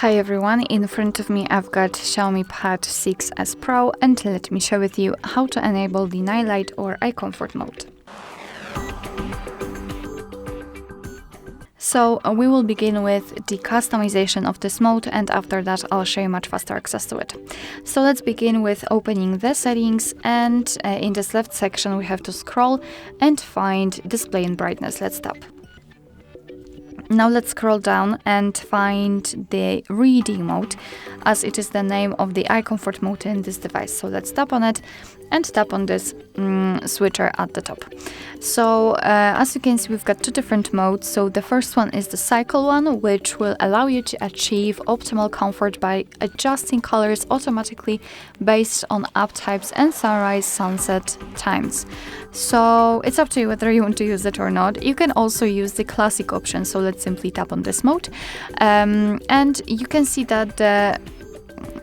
Hi everyone, in front of me I've got Xiaomi Pad 6s Pro, and let me share with you how to enable the night light or eye comfort mode. So we will begin with the customization of this mode, and after that I'll show you much faster access to it. So let's begin with opening the settings, and in this left section we have to scroll and find display and brightness. Let's tap. Now let's scroll down and find the reading mode, as it is the name of the eye comfort mode in this device. So let's tap on it and tap on this switcher at the top. So as you can see, we've got two different modes. So the first one is the cycle one, which will allow you to achieve optimal comfort by adjusting colors automatically based on app types and sunrise sunset times. So it's up to you whether you want to use it or not. You can also use the classic option. So let's simply tap on this mode, and you can see that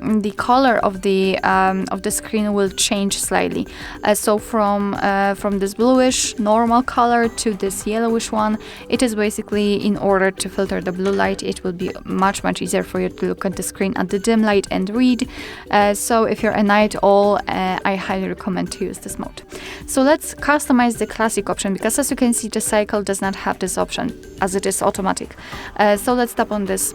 the color of the screen will change slightly. So from this bluish normal color to this yellowish one, it is basically in order to filter the blue light. It will be much easier for you to look at the screen at the dim light and read. So if you're a night owl, I highly recommend to use this mode. So let's customize the classic option, because as you can see, the cycle does not have this option as it is automatic. So let's tap on this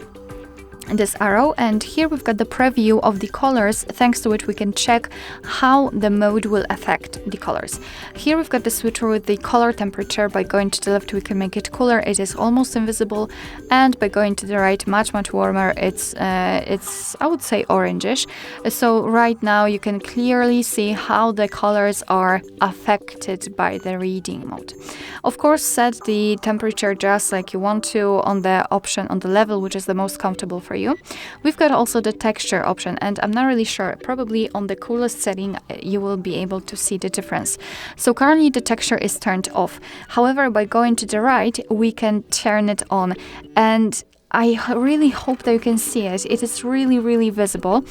arrow, and here we've got the preview of the colors, thanks to which we can check how the mode will affect the colors. Here we've got the switcher with the color temperature. By going to the left we can make it cooler, it is almost invisible, and by going to the right, much warmer, it's I would say orangish. So right now you can clearly see how the colors are affected by the reading mode. Of course, set the temperature just like you want to on the option on the level which is the most comfortable for you. We've got also the texture option, and I'm not really sure, probably on the coolest setting you will be able to see the difference. So currently the texture is turned off. However, by going to the right we can turn it on, and I really hope that you can see it. It is really visible.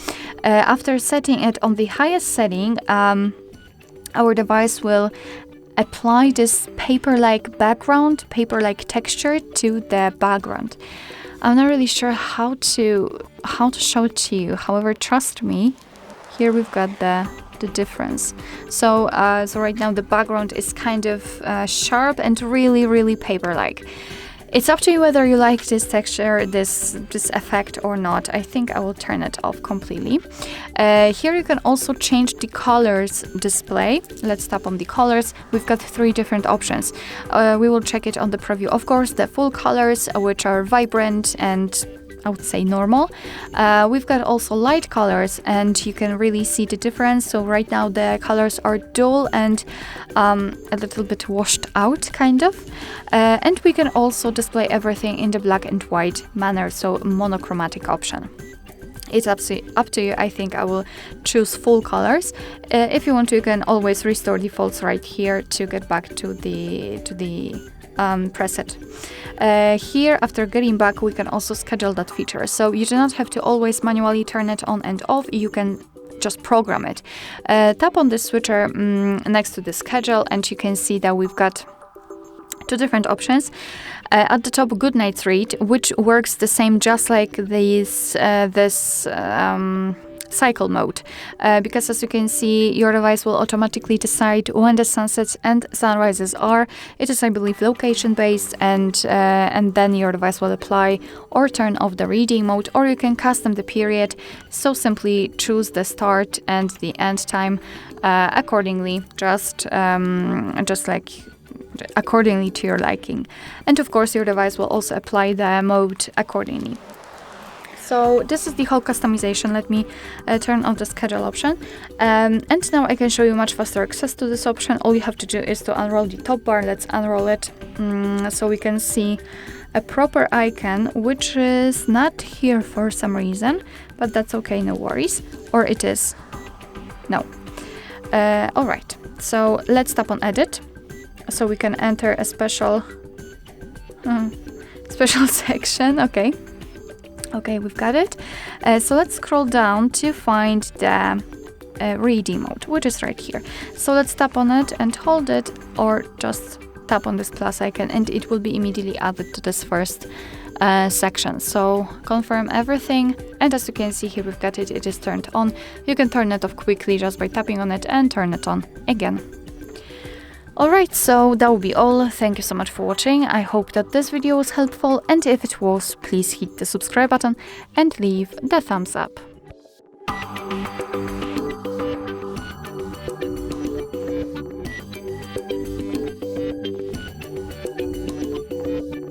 After setting it on the highest setting, our device will apply this paper-like background, paper-like texture to the background. I'm not really sure how to show it to you. However, trust me, here we've got the difference. So right now the background is kind of sharp and really paper-like. It's up to you whether you like this texture, this effect or not. I think I will turn it off completely. Here you can also change the colors display. Let's tap on the colors. We've got three different options. We will check it on the preview. Of course, the full colors, which are vibrant and I would say normal. We've got also light colors, and you can really see the difference. So right now the colors are dull and a little bit washed out, kind of. And we can also display everything in the black and white manner, so monochromatic option. It's up to you. I think I will choose full colors. If you want to, you can always restore defaults right here to get back to the preset. Here, after getting back, we can also schedule that feature. So you do not have to always manually turn it on and off. You can just program it. Tap on this switcher next to the schedule, and you can see that we've got two different options. At the top, good night's read, which works the same just like this cycle mode, because as you can see, your device will automatically decide when the sunsets and sunrises are. It is, I believe, location based, and then your device will apply or turn off the reading mode, or you can custom the period. So simply choose the start and the end time accordingly, just like accordingly to your liking. And of course your device will also apply the mode accordingly. So this is the whole customization. Let me turn off the schedule option, and now I can show you much faster access to this option. All you have to do is to unroll the top bar. Let's unroll it so we can see a proper icon, which is not here for some reason, but that's okay, no worries. Or it is. No. Alright, so let's tap on edit, so we can enter a special section. Okay, we've got it. So let's scroll down to find the reading mode, which is right here. So let's tap on it and hold it, or just tap on this plus icon, and it will be immediately added to this first section. So confirm everything, and as you can see here, we've got it, it is turned on. You can turn it off quickly just by tapping on it and turn it on again. Alright, so that will be all. Thank you so much for watching. I hope that this video was helpful, and if it was, please hit the subscribe button and leave the thumbs up.